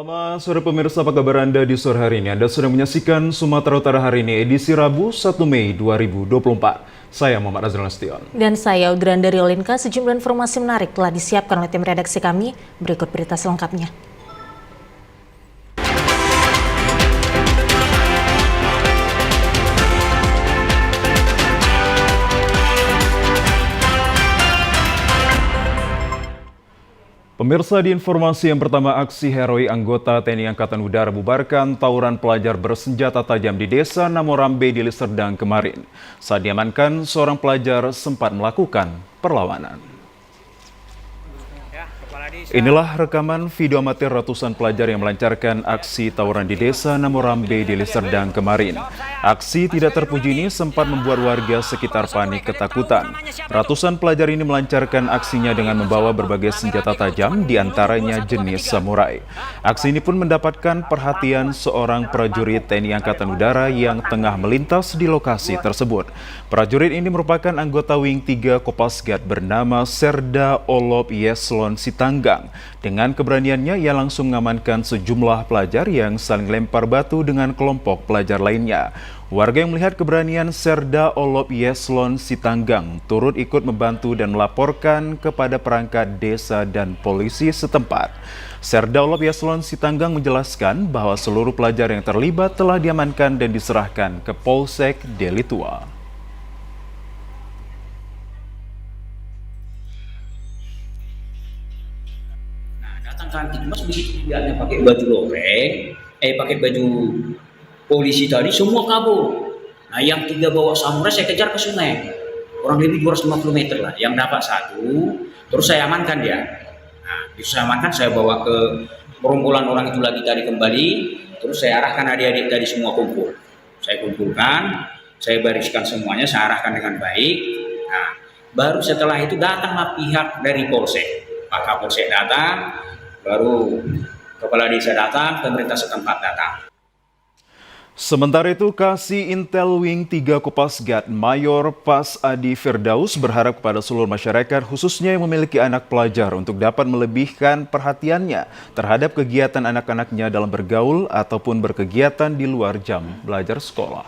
Selamat sore pemirsa, apa kabar Anda di sore hari ini? Anda sedang menyaksikan Sumatera Utara hari ini, edisi Rabu 1 Mei 2024. Saya Muhammad Azrul Nastion. Dan saya Udran dari Olinka. Sejumlah informasi menarik telah disiapkan oleh tim redaksi kami. Berikut berita selengkapnya. Pemirsa, di informasi yang pertama, aksi heroik anggota TNI Angkatan Udara bubarkan tawuran pelajar bersenjata tajam di Desa Namorambe, Deli Serdang kemarin. Saat diamankan, seorang pelajar sempat melakukan perlawanan. Inilah rekaman video amatir ratusan pelajar yang melancarkan aksi tawuran di Desa Namorambe, Deli Serdang kemarin. Aksi tidak terpuji ini sempat membuat warga sekitar panik ketakutan. Ratusan pelajar ini melancarkan aksinya dengan membawa berbagai senjata tajam, diantaranya jenis samurai. Aksi ini pun mendapatkan perhatian seorang prajurit TNI Angkatan Udara yang tengah melintas di lokasi tersebut. Prajurit ini merupakan anggota Wing 3 Kopasgat bernama Serda Olop Yeslon Sitanggang. Dengan keberaniannya, ia langsung mengamankan sejumlah pelajar yang saling lempar batu dengan kelompok pelajar lainnya. Warga yang melihat keberanian Serda Olop Yeslon Sitanggang turut ikut membantu dan melaporkan kepada perangkat desa dan polisi setempat. Serda Olop Yeslon Sitanggang menjelaskan bahwa seluruh pelajar yang terlibat telah diamankan dan diserahkan ke Polsek Deli Tua. Datang kantin mas, begitu lihatnya pakai baju loreng, pakai baju polisi tadi, semua kabur. Nah, yang 3 bawa samurai saya kejar ke sungai, kurang lebih 250 meter lah. Yang dapat 1, terus saya amankan dia. Nah, saya amankan, saya bawa ke gerombolan orang itu lagi tadi kembali, terus saya arahkan adik-adik tadi semua kumpul. Saya kumpulkan, saya bariskan semuanya, saya arahkan dengan baik. Nah, baru setelah itu datanglah pihak dari Polsek. Pak Kapolsek datang, baru kepala desa datang, pemerintah setempat datang. Sementara itu, Kasih Intel Wing 3 Kopasgat Mayor Pas Adi Firdaus berharap kepada seluruh masyarakat, khususnya yang memiliki anak pelajar, untuk dapat melebihkan perhatiannya terhadap kegiatan anak-anaknya dalam bergaul ataupun berkegiatan di luar jam belajar sekolah.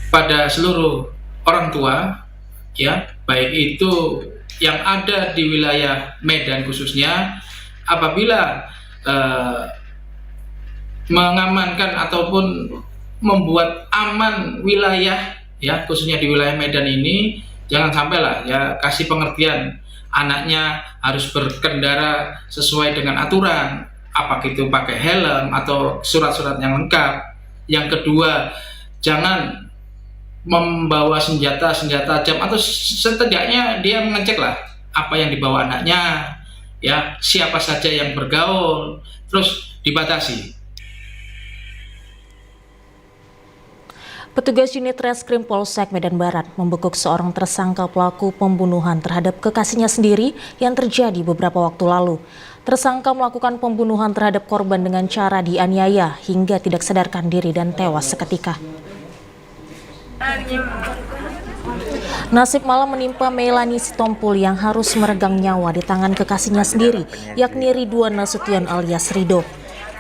Pada seluruh orang tua, ya, baik itu yang ada di wilayah Medan khususnya, apabila mengamankan ataupun membuat aman wilayah, ya, khususnya di wilayah Medan ini, jangan sampai lah, ya, kasih pengertian anaknya harus berkendara sesuai dengan aturan, apakah itu pakai helm atau surat-surat yang lengkap. Yang kedua, jangan membawa senjata tajam, atau setidaknya dia mengecek lah apa yang dibawa anaknya, ya, siapa saja yang bergaul, terus dibatasi. Petugas unit Reskrim Polsek Medan Barat membekuk seorang tersangka pelaku pembunuhan terhadap kekasihnya sendiri yang terjadi beberapa waktu lalu. Tersangka melakukan pembunuhan terhadap korban dengan cara dianiaya hingga tidak sadarkan diri dan tewas seketika. Nasib malam menimpa Melani Sitompul yang harus meregang nyawa di tangan kekasihnya sendiri, yakni Ridwan Nasution alias Rido.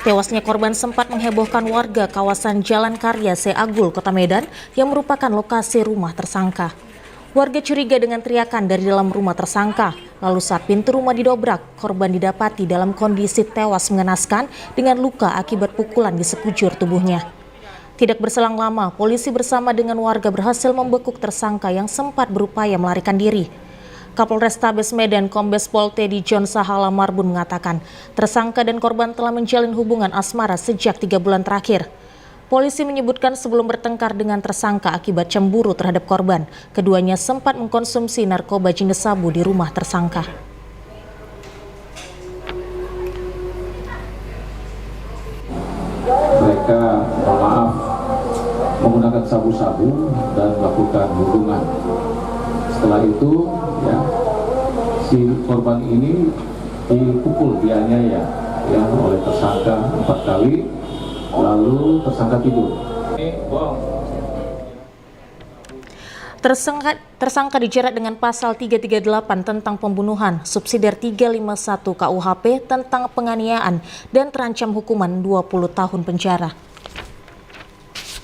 Tewasnya korban sempat menghebohkan warga kawasan Jalan Karya Seagul, Kota Medan, yang merupakan lokasi rumah tersangka. Warga curiga dengan teriakan dari dalam rumah tersangka. Lalu saat pintu rumah didobrak, korban didapati dalam kondisi tewas mengenaskan dengan luka akibat pukulan di sekujur tubuhnya. Tidak berselang lama, polisi bersama dengan warga berhasil membekuk tersangka yang sempat berupaya melarikan diri. Kapolrestabes Medan Kombes Pol Teddy John Sahala Marbun mengatakan, tersangka dan korban telah menjalin hubungan asmara sejak 3 bulan terakhir. Polisi menyebutkan sebelum bertengkar dengan tersangka akibat cemburu terhadap korban, keduanya sempat mengkonsumsi narkoba jenis sabu di rumah tersangka. Mereka menggunakan sabu-sabu dan melakukan hubungan. Setelah itu, ya, si korban ini dipukul, dianiaya, ya, oleh tersangka 4 kali, lalu tersangka tidur. Tersangka dijerat dengan pasal 338 tentang pembunuhan, subsidiar 351 KUHP tentang penganiayaan dan terancam hukuman 20 tahun penjara.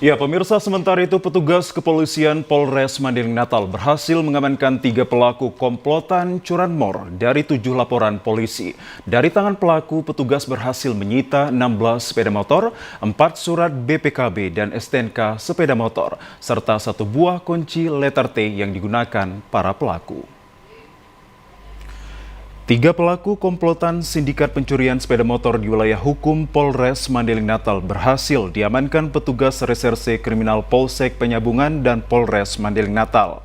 Ya, pemirsa, sementara itu petugas kepolisian Polres Mandailing Natal berhasil mengamankan 3 pelaku komplotan curanmor dari 7 laporan polisi. Dari tangan pelaku, petugas berhasil menyita 16 sepeda motor, 4 surat BPKB dan STNK sepeda motor, serta 1 buah kunci letter T yang digunakan para pelaku. 3 pelaku komplotan sindikat pencurian sepeda motor di wilayah hukum Polres Mandailing Natal berhasil diamankan petugas reserse kriminal Polsek Penyambungan dan Polres Mandailing Natal.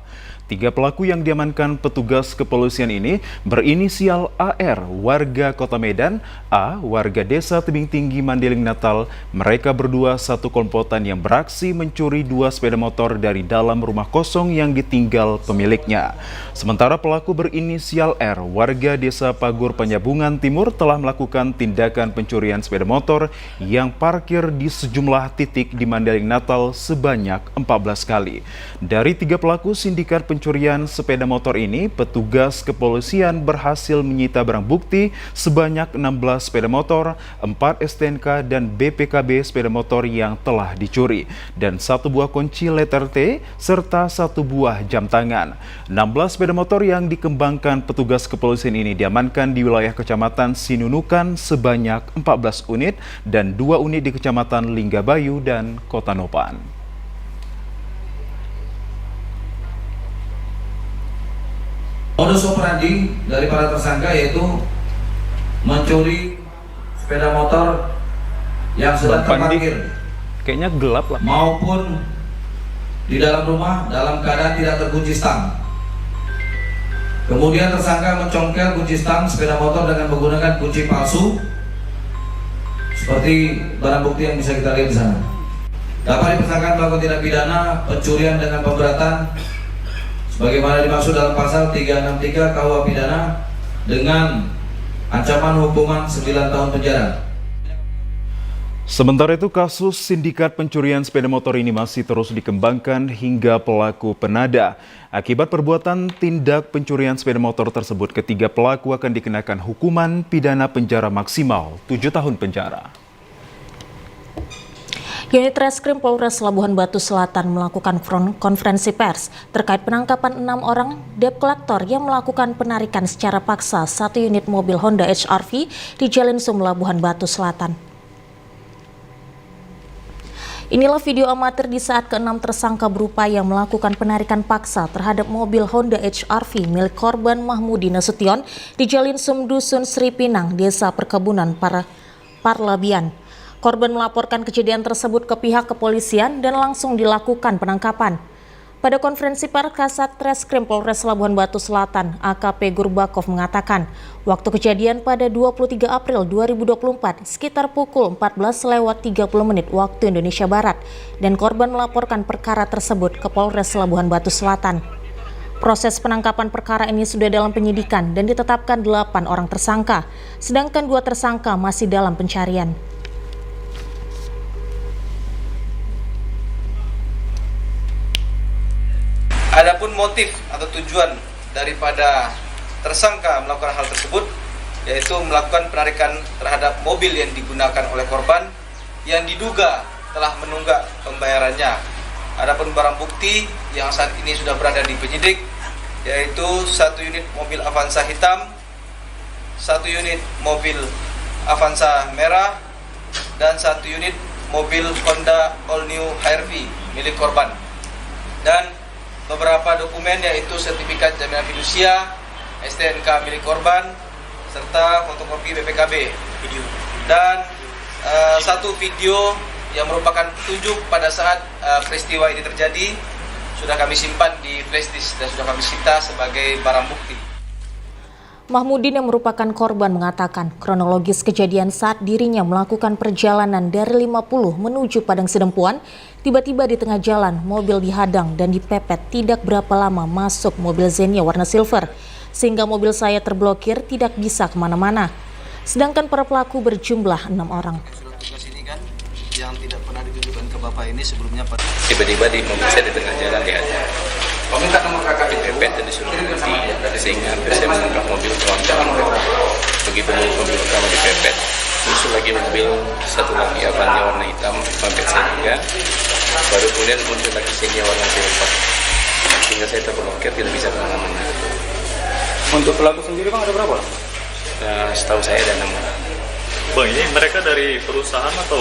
3 pelaku yang diamankan petugas kepolisian ini berinisial AR, warga Kota Medan, A, warga Desa Tebing Tinggi Mandailing Natal. Mereka berdua satu komplotan yang beraksi mencuri 2 sepeda motor dari dalam rumah kosong yang ditinggal pemiliknya. Sementara pelaku berinisial R, warga Desa Pagur Penyambungan Timur, telah melakukan tindakan pencurian sepeda motor yang parkir di sejumlah titik di Mandailing Natal sebanyak 14 kali. Dari 3 pelaku sindikat pencurian sepeda motor ini, petugas kepolisian berhasil menyita barang bukti sebanyak 16 sepeda motor, 4 STNK dan BPKB sepeda motor yang telah dicuri, dan 1 buah kunci letter T serta 1 buah jam tangan. 16 sepeda motor yang dikembangkan petugas kepolisian ini diamankan di wilayah Kecamatan Sinunukan sebanyak 14 unit dan 2 unit di Kecamatan Linggabayu dan Kota Nopan. Modus operandi dari para tersangka yaitu mencuri sepeda motor yang sedang terparkir, kayaknya gelap lah, maupun di dalam rumah dalam keadaan tidak terkunci stang. Kemudian tersangka mencongkel kunci stang sepeda motor dengan menggunakan kunci palsu, seperti barang bukti yang bisa kita lihat di sana. Dapat dipersangkakan melakukan tindak pidana pencurian dengan pemberatan sebagaimana dimaksud dalam pasal 363 KUH pidana dengan ancaman hukuman 9 tahun penjara. Sementara itu, kasus sindikat pencurian sepeda motor ini masih terus dikembangkan hingga pelaku penada. Akibat perbuatan tindak pencurian sepeda motor tersebut, ketiga pelaku akan dikenakan hukuman pidana penjara maksimal 7 tahun penjara. Unit Reskrim Polres Labuhan Batu Selatan melakukan konferensi pers terkait penangkapan 6 orang debt collector yang melakukan penarikan secara paksa 1 unit mobil Honda HR-V di Jalan Sum, Labuhan Batu Selatan. Inilah video amatir di saat ke-6 tersangka berupaya melakukan penarikan paksa terhadap mobil Honda HR-V milik korban Mahmudi Nasution di Jalan Sum, Dusun Sri Pinang, Desa Perkebunan Parlabian. Korban melaporkan kejadian tersebut ke pihak kepolisian dan langsung dilakukan penangkapan. Pada konferensi pers Kasat Reskrim Polres Labuhan Batu Selatan, AKP Gurbakov mengatakan, waktu kejadian pada 23 April 2024 sekitar pukul 14:30 waktu Indonesia Barat, dan korban melaporkan perkara tersebut ke Polres Labuhan Batu Selatan. Proses penangkapan perkara ini sudah dalam penyidikan dan ditetapkan 8 orang tersangka, sedangkan 2 tersangka masih dalam pencarian. Adapun motif atau tujuan daripada tersangka melakukan hal tersebut yaitu melakukan penarikan terhadap mobil yang digunakan oleh korban yang diduga telah menunggak pembayarannya. Adapun barang bukti yang saat ini sudah berada di penyidik yaitu 1 unit mobil Avanza hitam, 1 unit mobil Avanza merah, dan 1 unit mobil Honda All New HR-V milik korban. Dan beberapa dokumen yaitu sertifikat jaminan fidusia, STNK milik korban, serta fotokopi BPKB. Dan 1 video yang merupakan petunjuk pada saat peristiwa ini terjadi sudah kami simpan di flash disk dan sudah kami sita sebagai barang bukti. Mahmudin yang merupakan korban mengatakan kronologis kejadian saat dirinya melakukan perjalanan dari 50 menuju Padang Sidempuan, tiba-tiba di tengah jalan mobil dihadang dan dipepet tidak berapa lama masuk mobil Xenia warna silver, sehingga mobil saya terblokir tidak bisa kemana-mana. Sedangkan para pelaku berjumlah 6 orang. Surat tugas ini kan yang tidak pernah ditujukan ke Bapak ini sebelumnya, Pak. Tiba-tiba di mobil saya di tengah jalan dihajar. Meminta nomor kakak dipepet dan disuruh berhenti, sehingga saya menangkap mobil kelancaran mereka. Begitu mobil pertama dipepet, muncul lagi mobil satu lagi Avanza warna hitam mepet saya juga. Baru kemudian muncul lagi Xenia warna silver, sehingga saya terblokir tidak bisa kemana-mana. Untuk pelaku sendiri Bang ada berapa? Setahu saya ada 6 orang. Bang, ini mereka dari perusahaan atau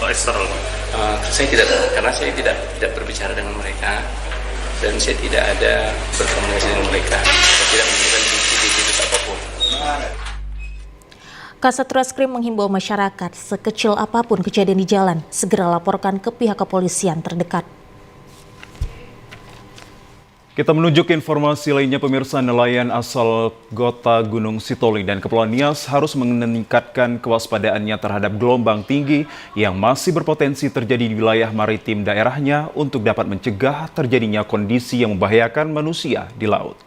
eksternal? Saya tidak tahu, karena saya tidak berbicara dengan mereka dan saya tidak ada berkomunikasi dengan mereka. Saya tidak menemukan bukti-bukti apapun. Kasat Reskrim menghimbau masyarakat sekecil apapun kejadian di jalan, segera laporkan ke pihak kepolisian terdekat. Kita menuju ke informasi lainnya, pemirsa. Nelayan asal Kota Gunung Sitoli dan Kepulauan Nias harus meningkatkan kewaspadaannya terhadap gelombang tinggi yang masih berpotensi terjadi di wilayah maritim daerahnya untuk dapat mencegah terjadinya kondisi yang membahayakan manusia di laut.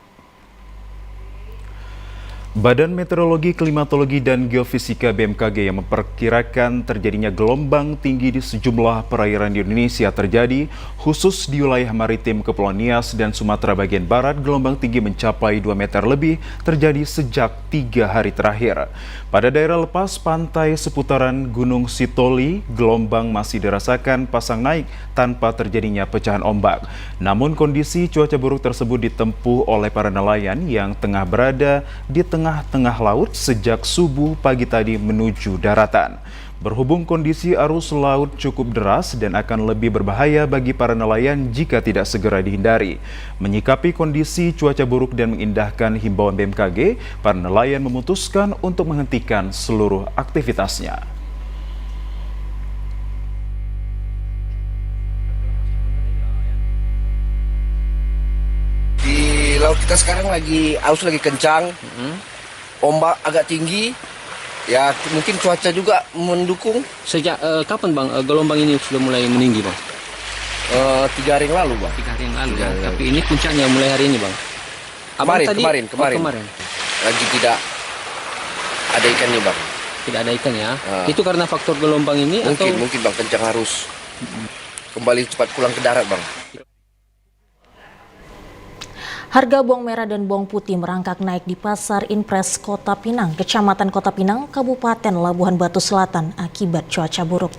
Badan Meteorologi, Klimatologi, dan Geofisika BMKG yang memperkirakan terjadinya gelombang tinggi di sejumlah perairan di Indonesia terjadi, khusus di wilayah maritim Kepulauan Nias dan Sumatera bagian Barat, gelombang tinggi mencapai 2 meter lebih terjadi sejak 3 hari terakhir. Pada daerah lepas pantai seputaran Gunung Sitoli, gelombang masih dirasakan pasang naik tanpa terjadinya pecahan ombak. Namun kondisi cuaca buruk tersebut ditempuh oleh para nelayan yang tengah berada di tengah laut sejak subuh pagi tadi menuju daratan. Berhubung kondisi arus laut cukup deras dan akan lebih berbahaya bagi para nelayan jika tidak segera dihindari. Menyikapi kondisi cuaca buruk dan mengindahkan himbauan BMKG, para nelayan memutuskan untuk menghentikan seluruh aktivitasnya. Di laut kita sekarang arus lagi kencang, ombak agak tinggi. Ya mungkin cuaca juga mendukung. Sejak kapan Bang gelombang ini sudah mulai meninggi Bang? 3 hari yang lalu Bang. 3 hari yang lalu ya. Tapi ini puncaknya mulai hari ini Bang. Kemarin. Lagi tidak ada ikannya Bang. Tidak ada ikan ya. Itu karena faktor gelombang ini mungkin Bang, kencang arus. Kembali cepat pulang ke darat Bang. Harga bawang merah dan bawang putih merangkak naik di Pasar Impres Kota Pinang, Kecamatan Kota Pinang, Kabupaten Labuhan Batu Selatan akibat cuaca buruk.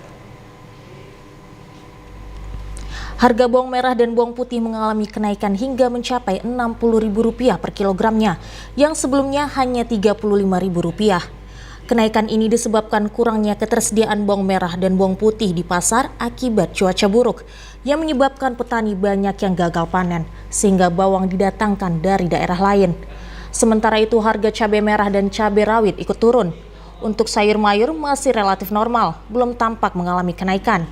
Harga bawang merah dan bawang putih mengalami kenaikan hingga mencapai Rp60.000 per kilogramnya, yang sebelumnya hanya Rp35.000. Kenaikan ini disebabkan kurangnya ketersediaan bawang merah dan bawang putih di pasar akibat cuaca buruk, yang menyebabkan petani banyak yang gagal panen, sehingga bawang didatangkan dari daerah lain. Sementara itu harga cabai merah dan cabai rawit ikut turun. Untuk sayur mayur masih relatif normal, belum tampak mengalami kenaikan.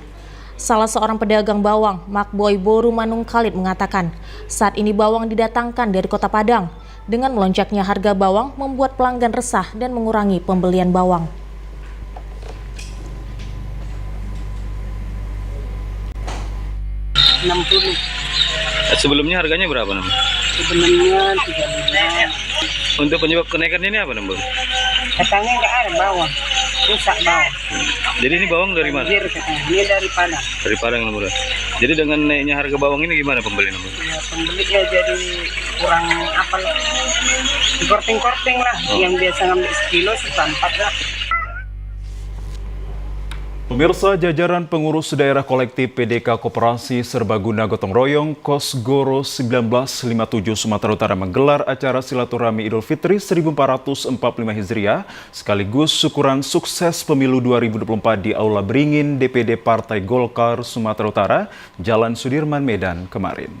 Salah seorang pedagang bawang, Makboy Boru Manung Khalid mengatakan, saat ini bawang didatangkan dari Kota Padang. Dengan melonjaknya harga bawang membuat pelanggan resah dan mengurangi pembelian bawang. Sebelumnya harganya berapa, Nam? Sebelumnya 35. Untuk penyebab kenaikan ini apa, Nam? Katanya nggak ada bawang, rusak bawang. Jadi ini bawang dari mana? Ini dari Padang. Dari Padang, Nam. Jadi dengan naiknya harga bawang ini gimana pembeli, Nam? Ya, pembelinya jadi kurang apa lah, korting-korting lah. Yang biasa ngambil sekilo seperempat lah. Pemirsa, jajaran pengurus daerah kolektif PDK Koperasi Serbaguna Gotong Royong Kosgoro 1957 Sumatera Utara menggelar acara silaturahmi Idul Fitri 1445 Hijriah sekaligus syukuran sukses pemilu 2024 di Aula Beringin DPD Partai Golkar Sumatera Utara, Jalan Sudirman, Medan kemarin.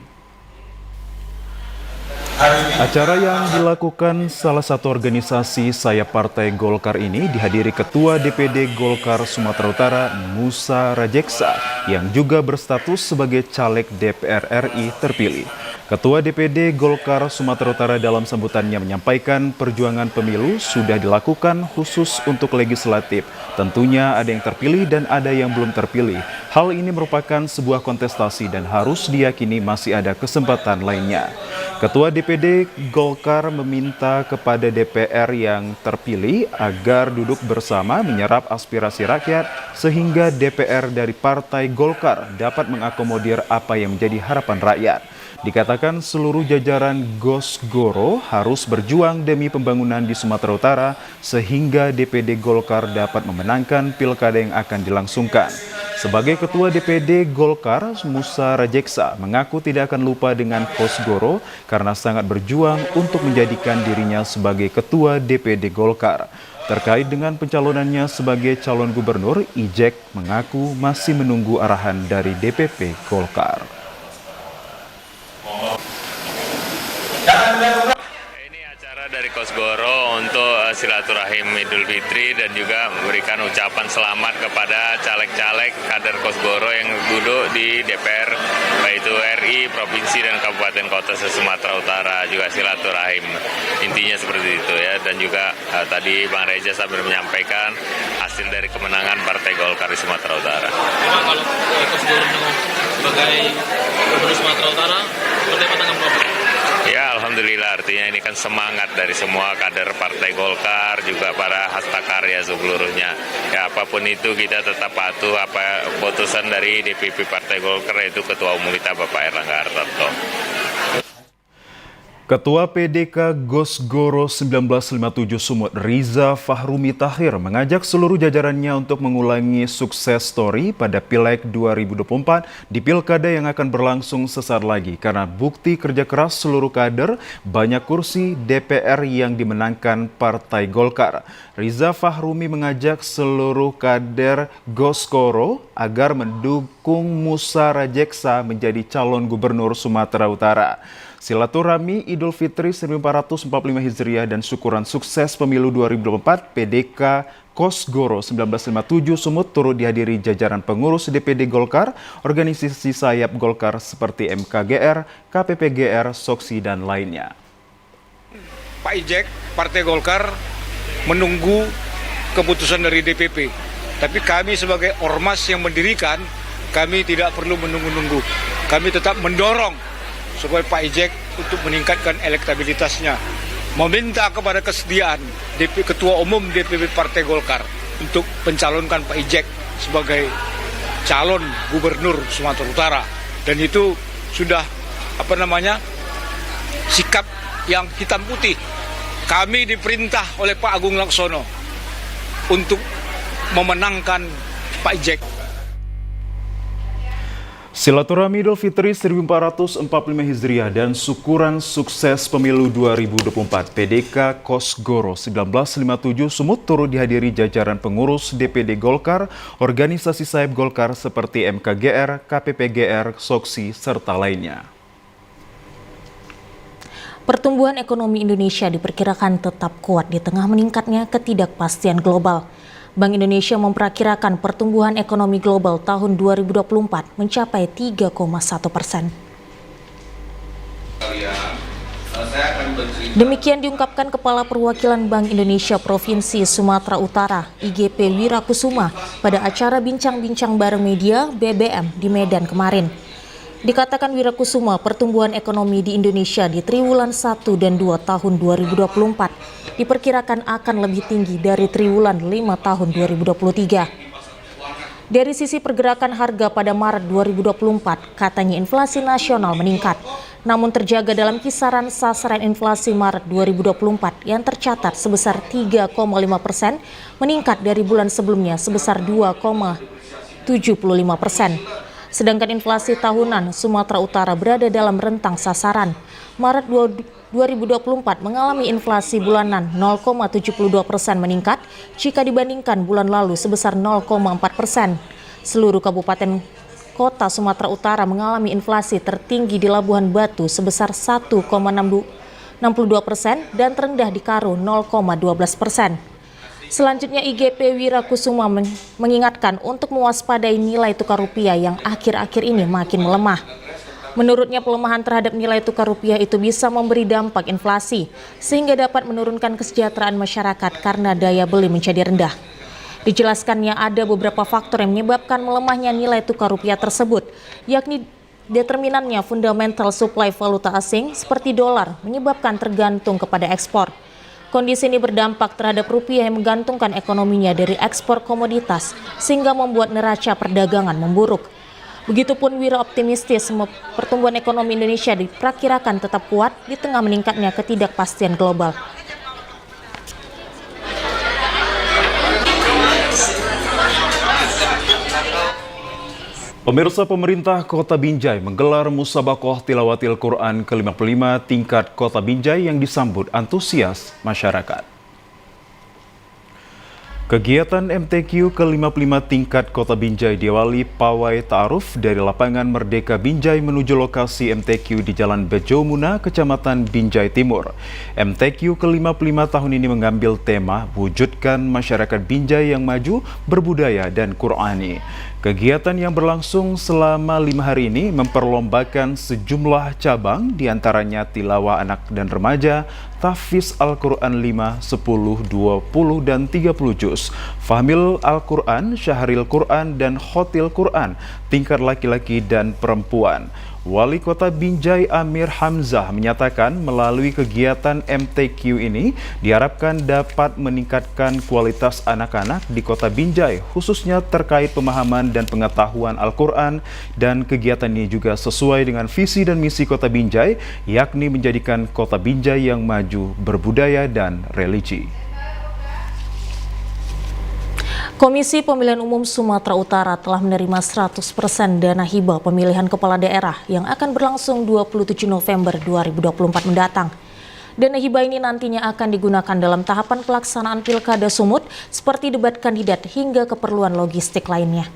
Acara yang dilakukan salah satu organisasi sayap Partai Golkar ini dihadiri Ketua DPD Golkar Sumatera Utara Musa Rajeksa yang juga berstatus sebagai caleg DPR RI terpilih. Ketua DPD Golkar Sumatera Utara dalam sambutannya menyampaikan perjuangan pemilu sudah dilakukan khusus untuk legislatif. Tentunya ada yang terpilih dan ada yang belum terpilih. Hal ini merupakan sebuah kontestasi dan harus diyakini masih ada kesempatan lainnya. Ketua DPD Golkar meminta kepada DPR yang terpilih agar duduk bersama menyerap aspirasi rakyat sehingga DPR dari Partai Golkar dapat mengakomodir apa yang menjadi harapan rakyat. Dikatakan seluruh jajaran Gosgoro harus berjuang demi pembangunan di Sumatera Utara sehingga DPD Golkar dapat memenangkan pilkada yang akan dilangsungkan. Sebagai Ketua DPD Golkar, Musa Rajeksa mengaku tidak akan lupa dengan Gosgoro karena sangat berjuang untuk menjadikan dirinya sebagai Ketua DPD Golkar. Terkait dengan pencalonannya sebagai calon gubernur, Ijek mengaku masih menunggu arahan dari DPP Golkar. Ini acara dari Gosgoro untuk silaturahim Idul Fitri dan juga memberikan ucapan selamat kepada caleg-caleg kader Gosgoro yang duduk di DPR, baik itu RI, Provinsi, dan Kabupaten Kota se-Sumatera Utara, juga silaturahim. Intinya seperti itu ya, dan juga tadi Bang Reza sambil menyampaikan hasil dari kemenangan Partai Golkar di Sumatera Utara. Kalau Gosgoro sebagai Gubernur Sumatera Utara, seperti apa tanggapan? Ya, alhamdulillah, artinya ini kan semangat dari semua kader Partai Golkar, juga para hasta karya seluruhnya. Ya, apapun itu kita tetap patuh apa keputusan dari DPP Partai Golkar, yaitu Ketua Umum kita Bapak Erlangga Hartarto. Ketua PDK Gosgoro 1957 Sumut, Riza Fahrumi Tahir, mengajak seluruh jajarannya untuk mengulangi sukses story pada Pileg 2024 di pilkada yang akan berlangsung sesaat lagi. Karena bukti kerja keras seluruh kader, banyak kursi DPR yang dimenangkan Partai Golkar. Riza Fahrumi mengajak seluruh kader Gosgoro agar mendukung Musa Rajeksa menjadi calon gubernur Sumatera Utara. Silaturahmi Idul Fitri 1445 Hijriah dan syukuran sukses pemilu 2024 PDK Gosgoro 1957 Sumut turut dihadiri jajaran pengurus DPD Golkar, organisasi sayap Golkar seperti MKGR, KPPGR, Soksi, dan lainnya. Pak Ijek, Partai Golkar menunggu keputusan dari DPP. Tapi kami sebagai ormas yang mendirikan, kami tidak perlu menunggu-nunggu. Kami tetap mendorong supaya Pak Ijek untuk meningkatkan elektabilitasnya, meminta kepada kesediaan Ketua Umum DPP Partai Golkar untuk mencalonkan Pak Ijek sebagai calon gubernur Sumatera Utara. Dan itu sudah sikap yang hitam putih. Kami diperintah oleh Pak Agung Laksono untuk memenangkan Pak Ijek. Silaturahmi Idul Fitri 1445 Hijriah dan syukuran sukses pemilu 2024 PDK Gosgoro 1957 Sumut turut dihadiri jajaran pengurus DPD Golkar, organisasi sayap Golkar seperti MKGR, KPPGR, Soksi, serta lainnya. Pertumbuhan ekonomi Indonesia diperkirakan tetap kuat di tengah meningkatnya ketidakpastian global. Bank Indonesia memperkirakan pertumbuhan ekonomi global tahun 2024 mencapai 3,1%. Demikian diungkapkan Kepala Perwakilan Bank Indonesia Provinsi Sumatera Utara, IGP Wirakusuma, pada acara bincang-bincang bareng media BBM di Medan kemarin. Dikatakan Wirakusuma, pertumbuhan ekonomi di Indonesia di triwulan 1 dan 2 tahun 2024 diperkirakan akan lebih tinggi dari triwulan 5 tahun 2023. Dari sisi pergerakan harga pada Maret 2024, katanya inflasi nasional meningkat, namun terjaga dalam kisaran sasaran inflasi Maret 2024 yang tercatat sebesar 3,5%, meningkat dari bulan sebelumnya sebesar 2,75%. Sedangkan inflasi tahunan Sumatera Utara berada dalam rentang sasaran. Maret 2024 mengalami inflasi bulanan 0,72% meningkat jika dibandingkan bulan lalu sebesar 0,4%. Seluruh kabupaten kota Sumatera Utara mengalami inflasi tertinggi di Labuhan Batu sebesar 1,62% dan terendah di Karo 0,12%. Selanjutnya IGP Wirakusuma mengingatkan untuk mewaspadai nilai tukar rupiah yang akhir-akhir ini makin melemah. Menurutnya pelemahan terhadap nilai tukar rupiah itu bisa memberi dampak inflasi sehingga dapat menurunkan kesejahteraan masyarakat karena daya beli menjadi rendah. Dijelaskannya ada beberapa faktor yang menyebabkan melemahnya nilai tukar rupiah tersebut, yakni determinannya fundamental supply valuta asing seperti dolar menyebabkan tergantung kepada ekspor. Kondisi ini berdampak terhadap rupiah yang menggantungkan ekonominya dari ekspor komoditas sehingga membuat neraca perdagangan memburuk. Begitupun Wira optimistis pertumbuhan ekonomi Indonesia diperkirakan tetap kuat di tengah meningkatnya ketidakpastian global. Pemirsa, pemerintah Kota Binjai menggelar Musabaqah Tilawatil Quran ke-55 tingkat Kota Binjai yang disambut antusias masyarakat. Kegiatan MTQ ke-55 tingkat Kota Binjai diawali pawai ta'aruf dari lapangan Merdeka Binjai menuju lokasi MTQ di Jalan Bejo Muna, Kecamatan Binjai Timur. MTQ ke-55 tahun ini mengambil tema wujudkan masyarakat Binjai yang maju, berbudaya dan Qur'ani. Kegiatan yang berlangsung selama 5 hari ini memperlombakan sejumlah cabang, diantaranya tilawah anak dan remaja, tahfiz Al-Quran 5, 10, 20, dan 30 juz, fahmil Al-Quran, syahril Quran, dan khotil Quran, tingkat laki-laki dan perempuan. Wali Kota Binjai Amir Hamzah menyatakan melalui kegiatan MTQ ini diharapkan dapat meningkatkan kualitas anak-anak di Kota Binjai, khususnya terkait pemahaman dan pengetahuan Al-Quran, dan kegiatan ini juga sesuai dengan visi dan misi Kota Binjai, yakni menjadikan Kota Binjai yang maju, berbudaya dan religi. Komisi Pemilihan Umum Sumatera Utara telah menerima 100% dana hibah pemilihan kepala daerah yang akan berlangsung 27 November 2024 mendatang. Dana hibah ini nantinya akan digunakan dalam tahapan pelaksanaan Pilkada Sumut seperti debat kandidat hingga keperluan logistik lainnya.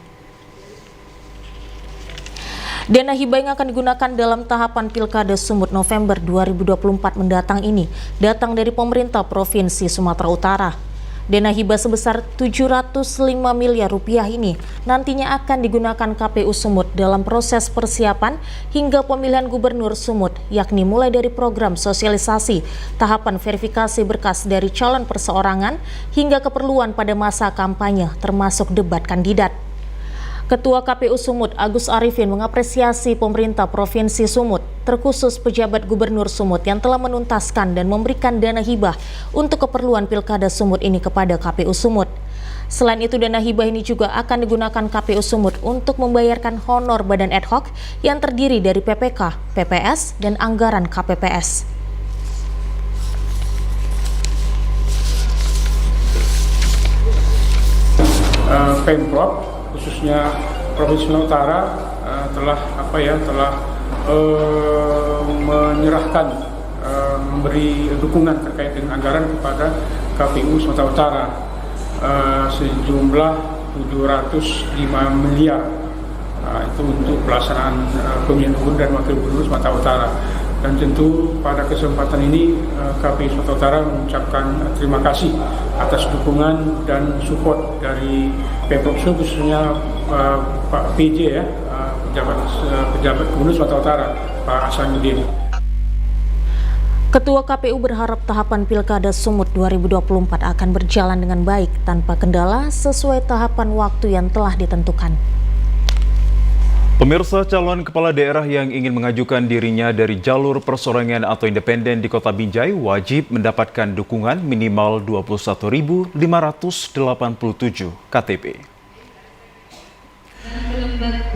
Dana hibah yang akan digunakan dalam tahapan Pilkada Sumut November 2024 mendatang ini datang dari pemerintah Provinsi Sumatera Utara. Dana hibah sebesar 705 miliar rupiah ini nantinya akan digunakan KPU Sumut dalam proses persiapan hingga pemilihan gubernur Sumut, yakni mulai dari program sosialisasi, tahapan verifikasi berkas dari calon perseorangan, hingga keperluan pada masa kampanye termasuk debat kandidat. Ketua KPU Sumut Agus Arifin mengapresiasi pemerintah Provinsi Sumut, terkhusus pejabat Gubernur Sumut yang telah menuntaskan dan memberikan dana hibah untuk keperluan Pilkada Sumut ini kepada KPU Sumut. Selain itu, dana hibah ini juga akan digunakan KPU Sumut untuk membayarkan honor badan ad hoc yang terdiri dari PPK, PPS, dan anggaran KPPS. Pemprov khususnya Provinsi Sumatera Utara telah menyerahkan memberi dukungan terkait dengan anggaran kepada KPU Sumatera Utara sejumlah 705 miliar itu untuk pelaksanaan pemilihan gubernur dan wakil gubernur Sumatera Utara. Dan tentu pada kesempatan ini KPU Sumatera Utara mengucapkan terima kasih atas dukungan dan support dari Pemprov Sumut, khususnya Pak PJ pejabat Gubernur Sumatera Utara, Pak Hasanuddin. Ketua KPU berharap tahapan Pilkada Sumut 2024 akan berjalan dengan baik tanpa kendala sesuai tahapan waktu yang telah ditentukan. Pemirsa, calon kepala daerah yang ingin mengajukan dirinya dari jalur persorangan atau independen di Kota Binjai wajib mendapatkan dukungan minimal 21.587 KTP.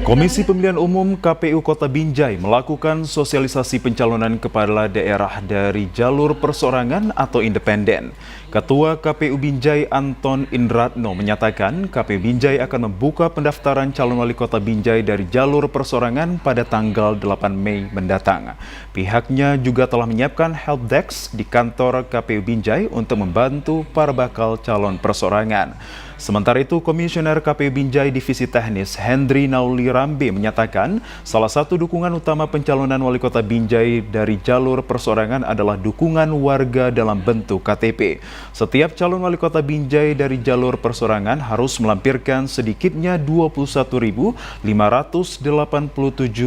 Komisi Pemilihan Umum KPU Kota Binjai melakukan sosialisasi pencalonan kepala daerah dari jalur persorangan atau independen. Ketua KPU Binjai Anton Indratno menyatakan KPU Binjai akan membuka pendaftaran calon wali kota Binjai dari jalur persorangan pada tanggal 8 Mei mendatang. Pihaknya juga telah menyiapkan helpdesk di kantor KPU Binjai untuk membantu para bakal calon persorangan. Sementara itu, Komisioner KPU Binjai Divisi Teknis Hendri Nauli Rambe menyatakan salah satu dukungan utama pencalonan wali kota Binjai dari jalur persorangan adalah dukungan warga dalam bentuk KTP. Setiap calon wali kota Binjai dari jalur persorangan harus melampirkan sedikitnya 21.587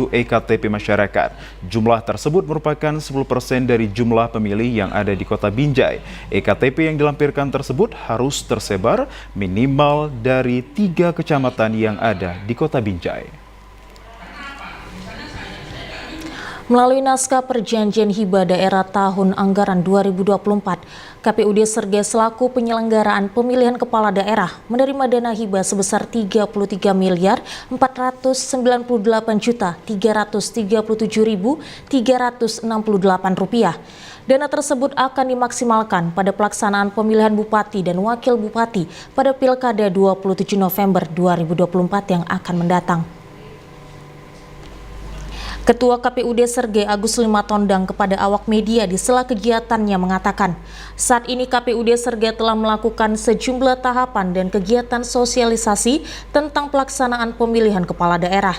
EKTP masyarakat. Jumlah tersebut merupakan 10% dari jumlah pemilih yang ada di kota Binjai. EKTP yang dilampirkan tersebut harus tersebar minimal dari 3 kecamatan yang ada di kota Binjai. Melalui naskah perjanjian hibah daerah tahun anggaran 2024, KPUD Sergei selaku penyelenggaraan pemilihan kepala daerah menerima dana hibah sebesar 33.498.337.368 rupiah. Dana tersebut akan dimaksimalkan pada pelaksanaan pemilihan bupati dan wakil bupati pada Pilkada 27 November 2024 yang akan mendatang. Ketua KPUD Sergei Agus Limatondang kepada awak media di sela kegiatannya mengatakan, saat ini KPUD Sergei telah melakukan sejumlah tahapan dan kegiatan sosialisasi tentang pelaksanaan pemilihan kepala daerah.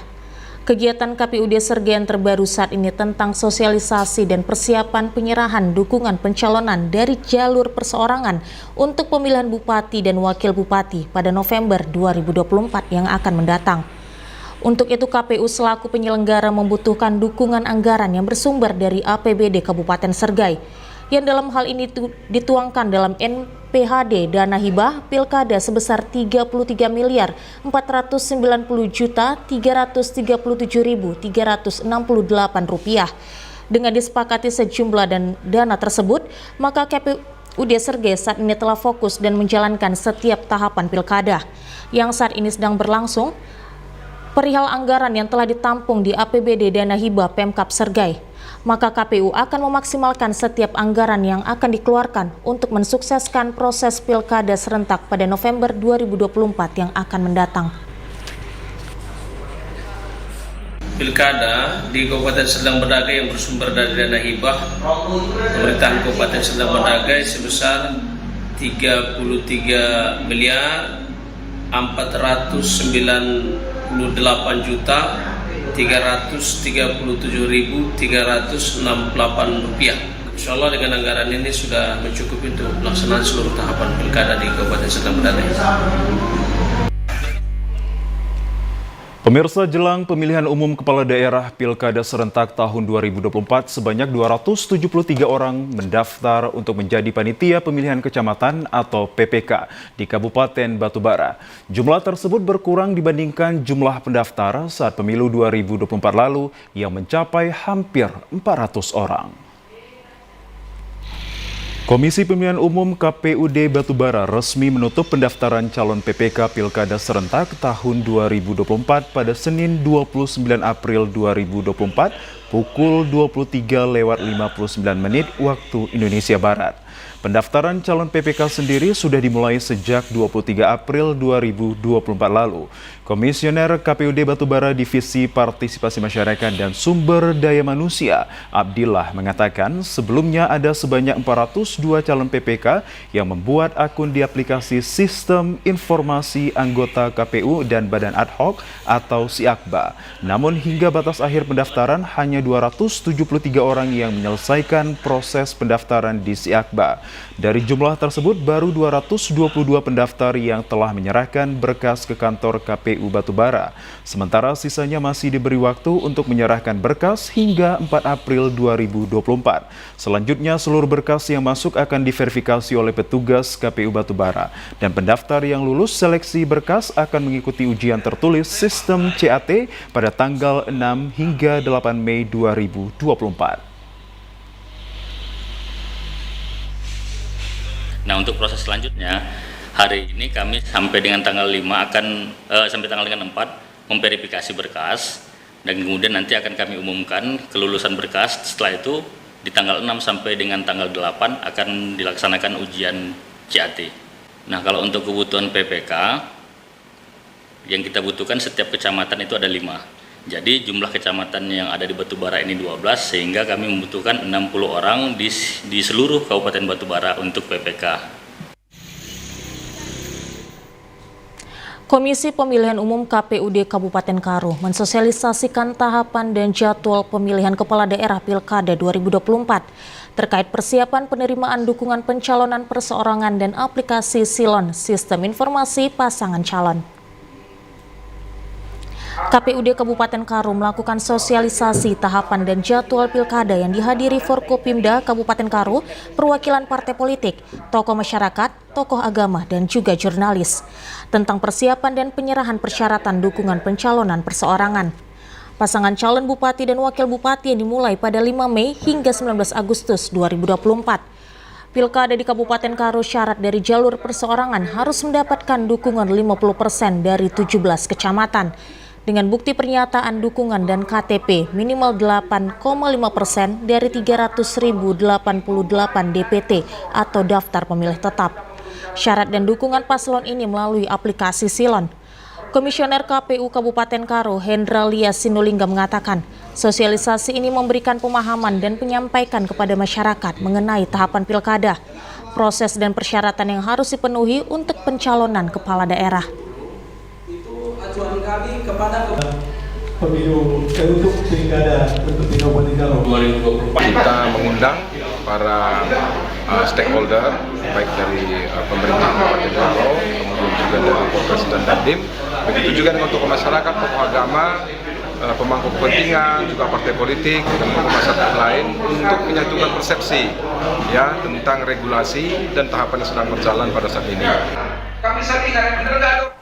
Kegiatan KPUD Sergei yang terbaru saat ini tentang sosialisasi dan persiapan penyerahan dukungan pencalonan dari jalur perseorangan untuk pemilihan bupati dan wakil bupati pada November 2024 yang akan mendatang. Untuk itu KPU selaku penyelenggara membutuhkan dukungan anggaran yang bersumber dari APBD Kabupaten Sergei, yang dalam hal ini dituangkan dalam NPHD dana hibah Pilkada sebesar 33.490.337.368 rupiah. Dengan disepakati sejumlah dana tersebut, maka KPUD Sergei saat ini telah fokus dan menjalankan setiap tahapan pilkada yang saat ini sedang berlangsung. Perihal anggaran yang telah ditampung di APBD dana hibah Pemkab Sergei, maka KPU akan memaksimalkan setiap anggaran yang akan dikeluarkan untuk mensukseskan proses pilkada serentak pada November 2024 yang akan mendatang. Pilkada di Kabupaten Serdang Bedagai yang bersumber dari dana hibah pemerintahan Kabupaten Serdang Bedagai sebesar 33.438.337.368 rupiah. Insya Allah dengan anggaran ini sudah mencukupi untuk pelaksanaan seluruh tahapan pilkada di Kabupaten Serdang Bedagai. Pemirsa, jelang pemilihan umum kepala daerah Pilkada serentak tahun 2024, sebanyak 273 orang mendaftar untuk menjadi panitia pemilihan kecamatan atau PPK di Kabupaten Batubara. Jumlah tersebut berkurang dibandingkan jumlah pendaftar saat pemilu 2024 lalu yang mencapai hampir 400 orang. Komisi Pemilihan Umum KPUD Batubara resmi menutup pendaftaran calon PPK Pilkada serentak tahun 2024 pada Senin 29 April 2024 pukul 23.59 waktu Indonesia Barat. Pendaftaran calon PPK sendiri sudah dimulai sejak 23 April 2024 lalu. Komisioner KPUD Batubara Divisi Partisipasi Masyarakat dan Sumber Daya Manusia, Abdillah, mengatakan sebelumnya ada sebanyak 402 calon PPK yang membuat akun di aplikasi Sistem Informasi Anggota KPU dan Badan Ad Hoc atau SIAKBA. Namun hingga batas akhir pendaftaran hanya 273 orang yang menyelesaikan proses pendaftaran di SIAKBA. Dari jumlah tersebut, baru 222 pendaftar yang telah menyerahkan berkas ke kantor KPU Batubara. Sementara sisanya masih diberi waktu untuk menyerahkan berkas hingga 4 April 2024. Selanjutnya, seluruh berkas yang masuk akan diverifikasi oleh petugas KPU Batubara. Dan pendaftar yang lulus seleksi berkas akan mengikuti ujian tertulis sistem CAT pada tanggal 6 hingga 8 Mei 2024. Nah, untuk proses selanjutnya, hari ini kami sampai dengan tanggal 5 sampai tanggal 4 memverifikasi berkas dan kemudian nanti akan kami umumkan kelulusan berkas. Setelah itu di tanggal 6 sampai dengan tanggal 8 akan dilaksanakan ujian CAT. Nah, kalau untuk kebutuhan PPK yang kita butuhkan setiap kecamatan itu ada 5. Jadi jumlah kecamatan yang ada di Batubara ini 12, sehingga kami membutuhkan 60 orang di seluruh Kabupaten Batubara untuk PPK. Komisi Pemilihan Umum KPUD Kabupaten Karo mensosialisasikan tahapan dan jadwal pemilihan kepala daerah Pilkada 2024 terkait persiapan penerimaan dukungan pencalonan perseorangan dan aplikasi Silon, Sistem Informasi Pasangan Calon. KPUD Kabupaten Karo melakukan sosialisasi tahapan dan jadwal pilkada yang dihadiri Forkopimda Kabupaten Karo, perwakilan partai politik, tokoh masyarakat, tokoh agama, dan juga jurnalis tentang persiapan dan penyerahan persyaratan dukungan pencalonan perseorangan. pasangan calon bupati dan wakil bupati yang dimulai pada 5 Mei hingga 19 Agustus 2024. Pilkada di Kabupaten Karo syarat dari jalur perseorangan harus mendapatkan dukungan 50% dari 17 kecamatan. Dengan bukti pernyataan dukungan dan KTP minimal 8,5% dari 300.088 DPT atau daftar pemilih tetap. Syarat dan dukungan paslon ini melalui aplikasi Silon. Komisioner KPU Kabupaten Karo, Hendra Lia Sinulingga mengatakan, sosialisasi ini memberikan pemahaman dan penyampaikan kepada masyarakat mengenai tahapan pilkada, proses dan persyaratan yang harus dipenuhi untuk pencalonan kepala daerah. Acuan kami kepada pemilu untuk pilkada untuk Kabupaten Karo 2024 kita mengundang para stakeholder baik dari pemerintah Kabupaten Karo, kemudian juga dari Polres dan Dandim, begitu juga dengan tokoh masyarakat, tokoh agama, pemangku kepentingan, juga partai politik dan tokoh masyarakat lain untuk menyatukan persepsi ya tentang regulasi dan tahapan yang sedang berjalan pada saat ini. Kami sampaikan benar.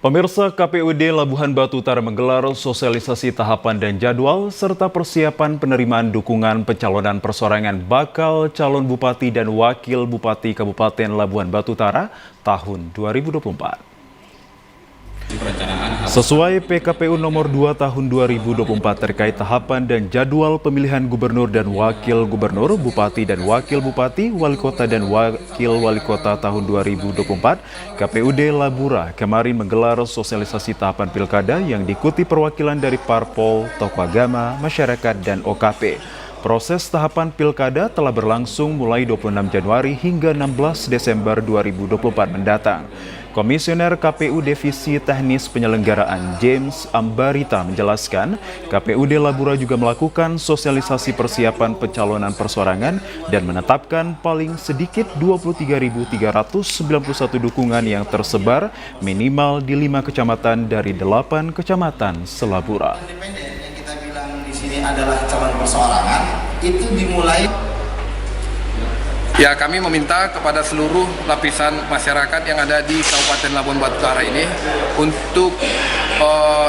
Pemirsa, KPUD Labuhan Batu Utara menggelar sosialisasi tahapan dan jadwal serta persiapan penerimaan dukungan pencalonan persorangan bakal calon bupati dan wakil bupati Kabupaten Labuhan Batu Utara tahun 2024. Sesuai PKPU nomor 2 tahun 2024 terkait tahapan dan jadwal pemilihan gubernur dan wakil gubernur, bupati dan wakil bupati, wali kota dan wakil wali kota tahun 2024, KPUD Labura kemarin menggelar sosialisasi tahapan pilkada yang diikuti perwakilan dari parpol, tokoh agama, masyarakat, dan OKP. Proses tahapan pilkada telah berlangsung mulai 26 Januari hingga 16 Desember 2024 mendatang. Komisioner KPU Divisi Teknis Penyelenggaraan James Ambarita menjelaskan, KPUD Labura juga melakukan sosialisasi persiapan pencalonan persorangan dan menetapkan paling sedikit 23.391 dukungan yang tersebar minimal di 5 kecamatan dari 8 kecamatan selabura. Yang kita bilang di sini adalah calon perseorangan itu dimulai. Ya, kami meminta kepada seluruh lapisan masyarakat yang ada di Kabupaten Labuhan Batu Utara ini untuk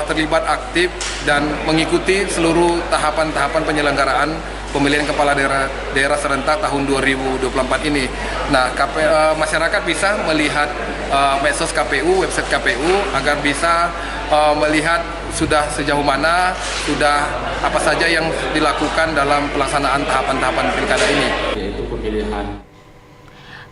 terlibat aktif dan mengikuti seluruh tahapan-tahapan penyelenggaraan pemilihan kepala daerah serentak tahun 2024 ini. Nah, masyarakat bisa melihat medsos KPU, website KPU agar bisa melihat sudah sejauh mana, sudah apa saja yang dilakukan dalam pelaksanaan tahapan-tahapan pilkada ini. Yaitu pemilihan.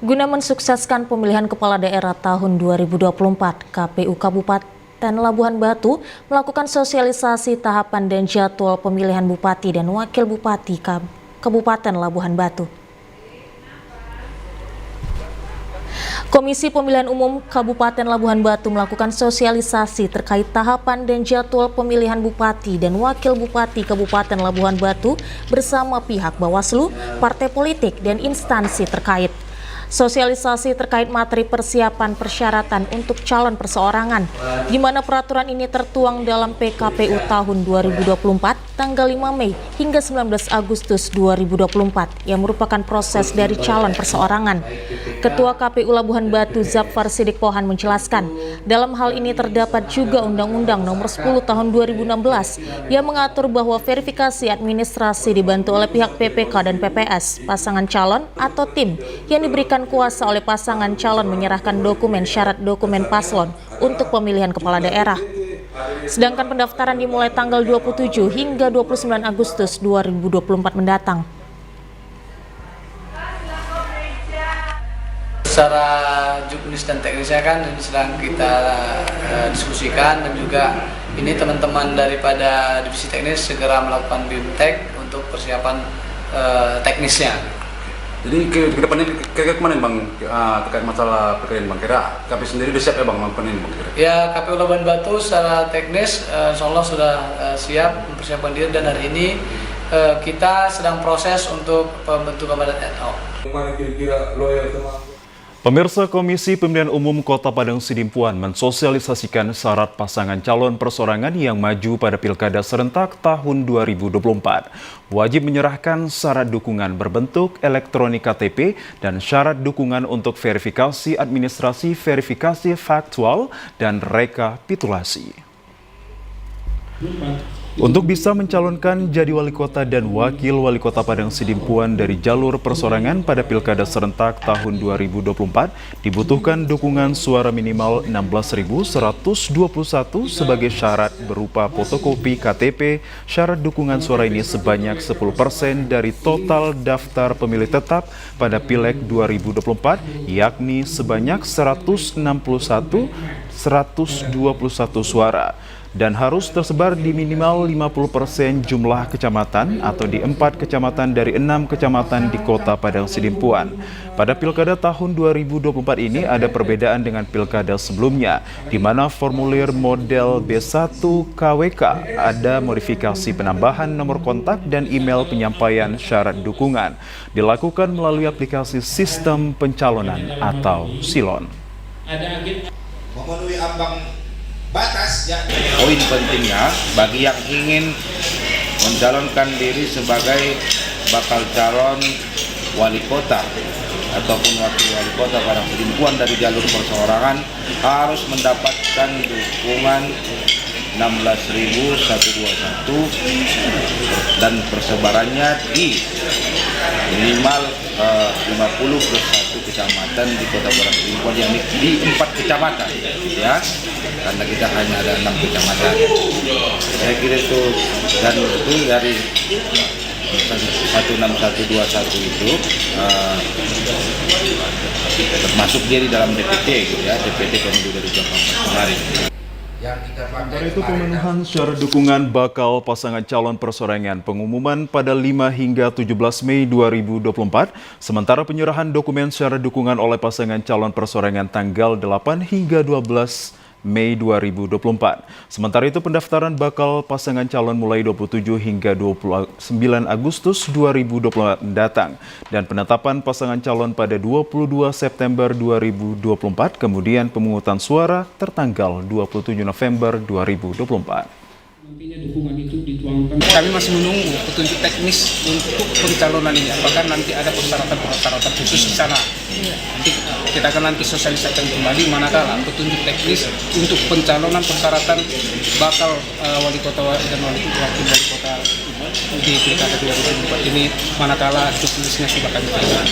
Guna mensukseskan pemilihan kepala daerah tahun 2024, KPU Kabupaten Labuhan Batu melakukan sosialisasi tahapan dan jadwal pemilihan bupati dan wakil bupati Kabupaten Labuhan Batu. Komisi Pemilihan Umum Kabupaten Labuhan Batu melakukan sosialisasi terkait tahapan dan jadwal pemilihan bupati dan wakil bupati Kabupaten Labuhan Batu bersama pihak Bawaslu, partai politik, dan instansi terkait. Sosialisasi terkait materi persiapan persyaratan untuk calon perseorangan, di mana peraturan ini tertuang dalam PKPU tahun 2024 tanggal 5 Mei hingga 19 Agustus 2024 yang merupakan proses dari calon perseorangan. Ketua KPU Labuhan Batu Zafar Sidik Pohan menjelaskan, dalam hal ini terdapat juga Undang-Undang Nomor 10 Tahun 2016 yang mengatur bahwa verifikasi administrasi dibantu oleh pihak PPK dan PPS, pasangan calon atau tim yang diberikan kuasa oleh pasangan calon menyerahkan dokumen syarat dokumen paslon untuk pemilihan kepala daerah. Sedangkan pendaftaran dimulai tanggal 27 hingga 29 Agustus 2024 mendatang. Secara juknis dan teknisnya kan sedang kita diskusikan, dan juga ini teman-teman daripada divisi teknis segera melakukan BIMTEK untuk persiapan teknisnya. Jadi ke depannya kira-kira kemana Bang terkait masalah pekerjaan Bang? Kira KPU sendiri udah siap ya Bang melakukan ini Bang? Ya, KPU Labuhan Batu secara teknis insya Allah sudah siap mempersiapkan diri, dan hari ini kita sedang proses untuk pembentukan badan ad hoc. Gimana kira-kira loyal sama Pemirsa, Komisi Pemilihan Umum Kota Padang Sidimpuan mensosialisasikan syarat pasangan calon persorangan yang maju pada Pilkada Serentak tahun 2024. Wajib menyerahkan syarat dukungan berbentuk elektronik KTP dan syarat dukungan untuk verifikasi administrasi, verifikasi faktual, dan rekapitulasi. Untuk bisa mencalonkan jadi wali kota dan wakil wali kota Padang Sidimpuan dari jalur persorangan pada Pilkada serentak tahun 2024, dibutuhkan dukungan suara minimal 16.121 sebagai syarat berupa fotokopi KTP. Syarat dukungan suara ini sebanyak 10% dari total daftar pemilih tetap pada Pileg 2024, yakni sebanyak 121 suara. Dan harus tersebar di minimal 50% jumlah kecamatan atau di 4 kecamatan dari 6 kecamatan di kota Padang Sidimpuan. Pada Pilkada tahun 2024 ini ada perbedaan dengan Pilkada sebelumnya, di mana formulir model B1 KWK ada modifikasi penambahan nomor kontak dan email penyampaian syarat dukungan. Dilakukan melalui aplikasi sistem pencalonan atau Silon. Memenuhi ambang batas ya. Poin pentingnya bagi yang ingin mencalonkan diri sebagai bakal calon wali kota ataupun wakil wali kota Padang Sidimpuan dari jalur perseorangan harus mendapatkan dukungan 16.121 dan persebarannya di minimal 50+1 kecamatan di kota Padang Sidimpuan, yang di 4 kecamatan ya, karena kita hanya ada 6 kecamatan. Saya kira itu, dan itu dari 16121 itu termasuk dia di dalam DPT gitu ya, DPT pemilu 2024 kemarin. Sementara itu pemenuhan syarat dukungan bakal pasangan calon persorangan pengumuman pada 5 hingga 17 Mei 2024, sementara penyerahan dokumen syarat dukungan oleh pasangan calon persorangan tanggal 8 hingga 12 Mei 2024. Sementara itu pendaftaran bakal pasangan calon mulai 27 hingga 29 Agustus 2024 mendatang dan penetapan pasangan calon pada 22 September 2024, kemudian pemungutan suara tertanggal 27 November 2024. Kami masih menunggu petunjuk teknis untuk pencalonan ini. Apakah nanti ada persyaratan khusus di sana? Nanti kita akan nanti sosialisasikan kembali manakala petunjuk teknis untuk pencalonan persyaratan bakal wali kota dan wakil wali kota di Pilkada 2024 ini, manakala tulisnya sudah kami terima.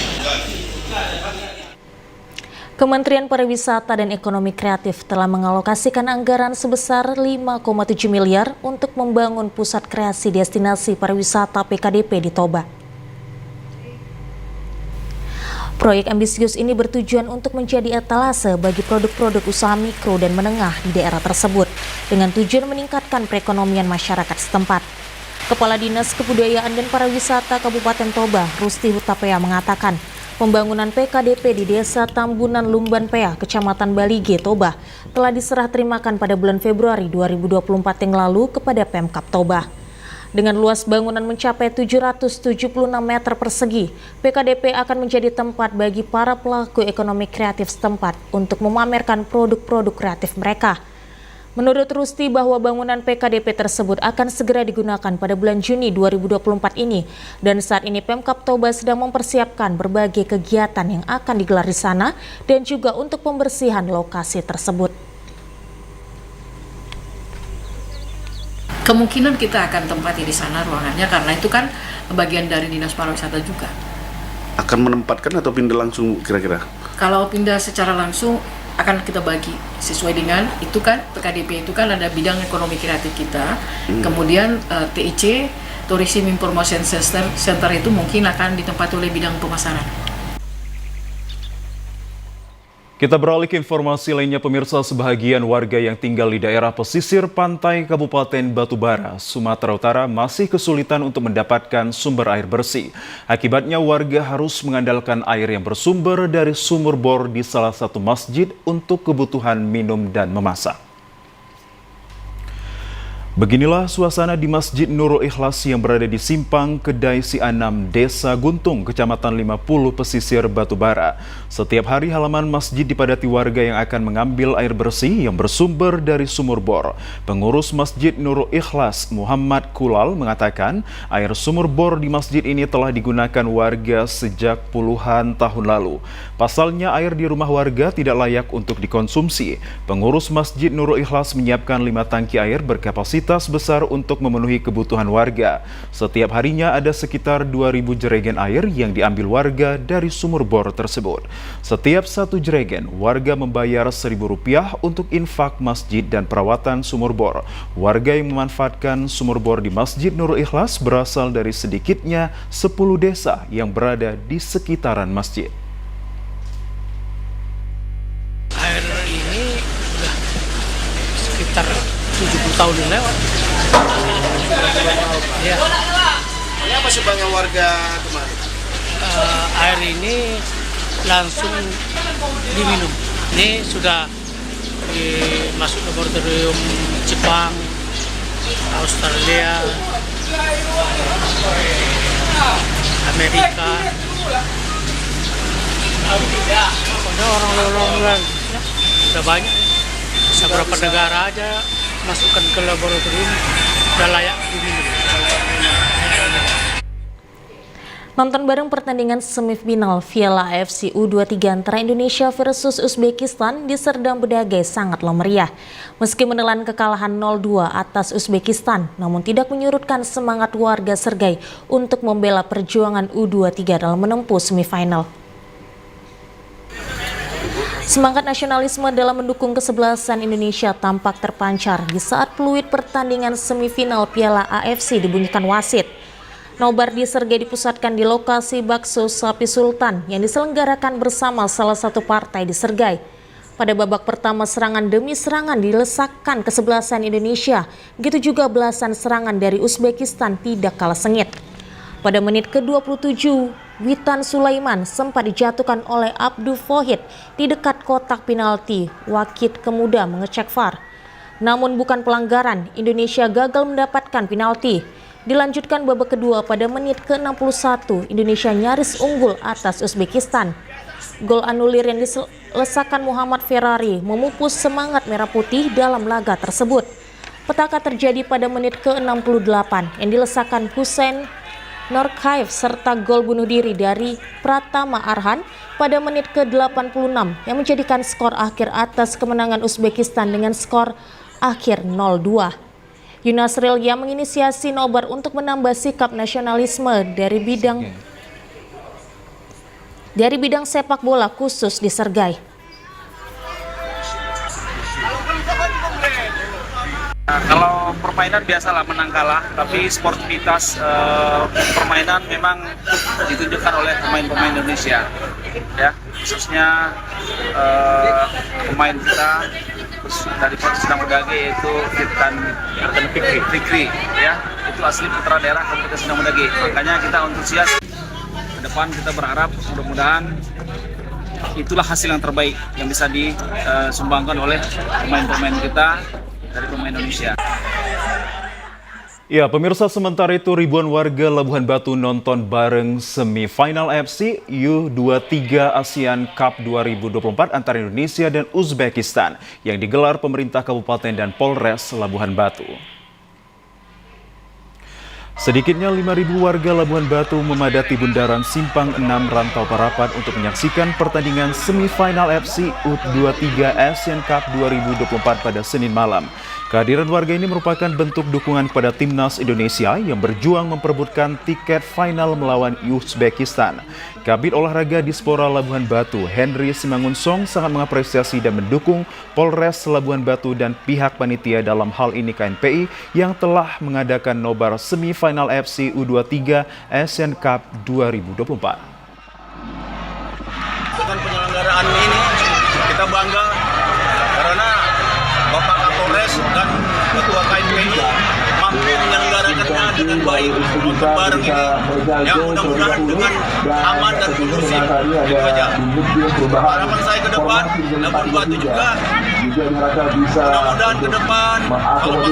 Kementerian Pariwisata dan Ekonomi Kreatif telah mengalokasikan anggaran sebesar 5,7 miliar untuk membangun pusat kreasi destinasi pariwisata PKDP di Toba. Proyek ambisius ini bertujuan untuk menjadi etalase bagi produk-produk usaha mikro dan menengah di daerah tersebut dengan tujuan meningkatkan perekonomian masyarakat setempat. Kepala Dinas Kebudayaan dan Pariwisata Kabupaten Toba, Rusti Hutapea mengatakan, pembangunan PKDP di Desa Tambunan Lumban Pea, Kecamatan Balige, Toba, telah diserah terimakan pada bulan Februari 2024 yang lalu kepada Pemkab Toba. Dengan luas bangunan mencapai 776 meter persegi, PKDP akan menjadi tempat bagi para pelaku ekonomi kreatif setempat untuk memamerkan produk-produk kreatif mereka. Menurut Rusti bahwa bangunan PKDP tersebut akan segera digunakan pada bulan Juni 2024 ini, dan saat ini Pemkab Toba sedang mempersiapkan berbagai kegiatan yang akan digelar di sana dan juga untuk pembersihan lokasi tersebut. Kemungkinan kita akan tempati di sana ruangannya karena itu kan bagian dari Dinas Pariwisata juga. Akan menempatkan atau pindah langsung kira-kira? Kalau pindah secara langsung akan kita bagi sesuai dengan itu kan PKDP itu kan ada bidang ekonomi kreatif kita, kemudian TIC Tourism Information Center itu mungkin akan ditempati oleh bidang pemasaran. Kita beralih ke informasi lainnya, pemirsa. Sebahagian warga yang tinggal di daerah pesisir pantai Kabupaten Batubara, Sumatera Utara masih kesulitan untuk mendapatkan sumber air bersih. Akibatnya warga harus mengandalkan air yang bersumber dari sumur bor di salah satu masjid untuk kebutuhan minum dan memasak. Beginilah suasana di Masjid Nurul Ikhlas yang berada di Simpang Kedai Si6, Desa Guntung, Kecamatan 50, Pesisir Batubara. Setiap hari halaman masjid dipadati warga yang akan mengambil air bersih yang bersumber dari sumur bor. Pengurus Masjid Nurul Ikhlas, Muhammad Kulal, mengatakan air sumur bor di masjid ini telah digunakan warga sejak puluhan tahun lalu. Pasalnya air di rumah warga tidak layak untuk dikonsumsi. Pengurus Masjid Nurul Ikhlas menyiapkan 5 tangki air berkapasitas kapasitas besar untuk memenuhi kebutuhan warga. Setiap harinya ada sekitar 2.000 jerigen air yang diambil warga dari sumur bor tersebut. Setiap satu jerigen, warga membayar Rp1.000 untuk infak masjid dan perawatan sumur bor. Warga yang memanfaatkan sumur bor di Masjid Nurul Ikhlas berasal dari sedikitnya 10 desa yang berada di sekitaran masjid. Air ini udah sekitar 70 tahun yang lewat. Ya. Apa sebabnya warga kemarin? Air ini langsung diminum. Ini sudah masuk laboratorium Jepang, Australia, Amerika. Ada orang-orang udah banyak, bisa berapa negara aja masukkan ke laboratorium, udah layak diminum. Nonton bareng pertandingan semifinal Piala AFC U23 antara Indonesia versus Uzbekistan di Serdang Bedagai sangatlah meriah. Meski menelan kekalahan 0-2 atas Uzbekistan, namun tidak menyurutkan semangat warga Sergai untuk membela perjuangan U23 dalam menempuh semifinal. Semangat nasionalisme dalam mendukung kesebelasan Indonesia tampak terpancar di saat peluit pertandingan semifinal Piala AFC dibunyikan wasit. Nobar di Sergai dipusatkan di lokasi bakso sapi Sultan yang diselenggarakan bersama salah satu partai di Sergai. Pada babak pertama serangan demi serangan dilesakkan kesebelasan Indonesia, begitu juga belasan serangan dari Uzbekistan tidak kalah sengit. Pada menit ke-27, Witan Sulaiman sempat dijatuhkan oleh Abdul Fohid di dekat kotak penalti. Wakit Kemuda mengecek VAR. Namun bukan pelanggaran, Indonesia gagal mendapatkan penalti. Dilanjutkan babak kedua pada menit ke-61, Indonesia nyaris unggul atas Uzbekistan. Gol anulir yang dilesakkan Muhammad Ferrari memupus semangat merah putih dalam laga tersebut. Petaka terjadi pada menit ke-68 yang dilesakkan Hussein Norkaev serta gol bunuh diri dari Pratama Arhan pada menit ke-86 yang menjadikan skor akhir atas kemenangan Uzbekistan dengan skor akhir 0-2. Yunasril yang menginisiasi nobar untuk menambah sikap nasionalisme dari bidang sepak bola khusus di Sergai. Kalau permainan biasalah menang kalah, tapi sportivitas permainan memang ditunjukkan oleh pemain-pemain Indonesia, ya khususnya pemain kita dari Serdang Bedagai yaitu Firkan Fikri, ya itu asli putra daerah Kabupaten Serdang Bedagai. Makanya kita antusias ke depan, kita berharap mudah-mudahan itulah hasil yang terbaik yang bisa disumbangkan oleh pemain-pemain kita dari pemain Indonesia. Ya, pemirsa, sementara itu ribuan warga Labuhan Batu nonton bareng semifinal AFC U23 ASEAN Cup 2024 antara Indonesia dan Uzbekistan yang digelar pemerintah Kabupaten dan Polres Labuhan Batu. Sedikitnya 5.000 warga Labuhan Batu memadati Bundaran Simpang 6 Rantau Parapat untuk menyaksikan pertandingan semifinal AFC U23 ASEAN Cup 2024 pada Senin malam. Kehadiran warga ini merupakan bentuk dukungan kepada timnas Indonesia yang berjuang memperebutkan tiket final melawan Uzbekistan. Kabid Olahraga Dispora Labuhan Batu, Henry Simangunsong, sangat mengapresiasi dan mendukung Polres Labuhan Batu dan pihak panitia dalam hal ini KNPI yang telah mengadakan nobar semifinal AFC U23 ASEAN Cup 2024. Dengan penyelenggaraan ini kita bangga karena Bapak Kapolres dan Ketua KNPI mampu menyelenggarakannya dengan baik untuk bareng ini yang mudah-mudahan dengan aman dan kondusif. Itu aja. Harapan saya ke depan, Labuhan Batu juga mudah-mudahan ke depan kalau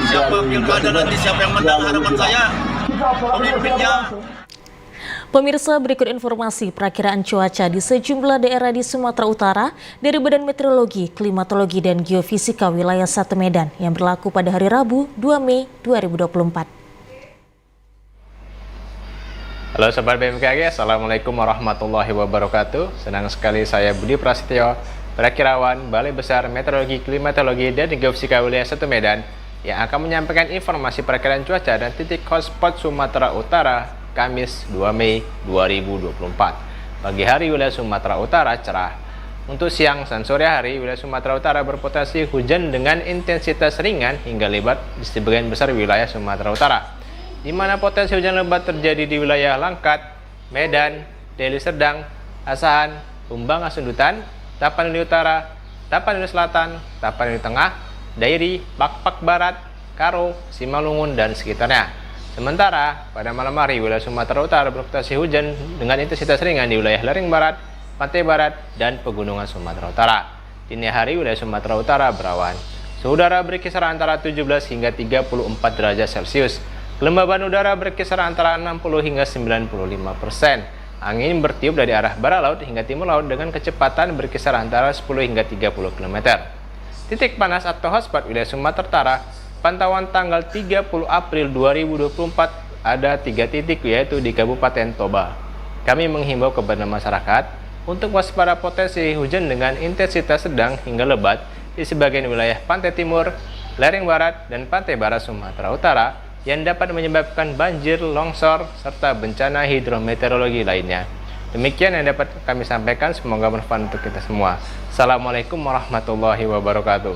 siapa pilkada nanti siapa yang menang, harapan saya pemimpinnya. Pemirsa, berikut informasi perakiraan cuaca di sejumlah daerah di Sumatera Utara dari Badan Meteorologi, Klimatologi, dan Geofisika Wilayah 1 Medan yang berlaku pada hari Rabu 2 Mei 2024. Halo Sobat BMKG, Assalamualaikum warahmatullahi wabarakatuh. Senang sekali saya Budi Prasetyo, perakirawan Balai Besar Meteorologi, Klimatologi, dan Geofisika Wilayah 1 Medan, yang akan menyampaikan informasi perakiraan cuaca dan titik hotspot Sumatera Utara Kamis 2 Mei 2024. Pagi hari wilayah Sumatera Utara cerah. Untuk siang dan sore hari, wilayah Sumatera Utara berpotensi hujan dengan intensitas ringan hingga lebat di sebagian besar wilayah Sumatera Utara, di mana potensi hujan lebat terjadi di wilayah Langkat, Medan, Deli Serdang, Asahan, Humbang Asundutan, Tapanuli Utara, Tapanuli Selatan, Tapanuli Tengah, Dairi, Pakpak Barat, Karo, Simalungun, dan sekitarnya. Sementara, pada malam hari, wilayah Sumatera Utara berpotensi hujan dengan intensitas ringan di wilayah lereng barat, pantai barat, dan pegunungan Sumatera Utara. Dini hari, wilayah Sumatera Utara berawan. Suhu udara berkisar antara 17 hingga 34 derajat Celcius. Kelembaban udara berkisar antara 60 hingga 95%. Angin bertiup dari arah barat laut hingga timur laut dengan kecepatan berkisar antara 10 hingga 30 km. Titik panas atau hotspot wilayah Sumatera Utara, pantauan tanggal 30 April 2024 ada 3 titik, yaitu di Kabupaten Toba. Kami menghimbau kepada masyarakat untuk waspada potensi hujan dengan intensitas sedang hingga lebat di sebagian wilayah pantai timur, lereng barat, dan pantai barat Sumatera Utara yang dapat menyebabkan banjir, longsor, serta bencana hidrometeorologi lainnya. Demikian yang dapat kami sampaikan, semoga bermanfaat untuk kita semua. Assalamualaikum warahmatullahi wabarakatuh.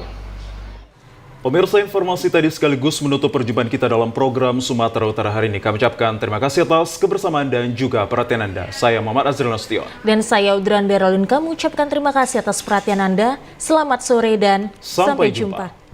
Pemirsa, informasi tadi sekaligus menutup perjumpaan kita dalam program Sumatera Utara hari ini. Kami ucapkan terima kasih atas kebersamaan dan juga perhatian Anda. Saya Muhammad Azril Nasution. Dan saya Udran Berolin. Kami ucapkan terima kasih atas perhatian Anda. Selamat sore dan sampai jumpa.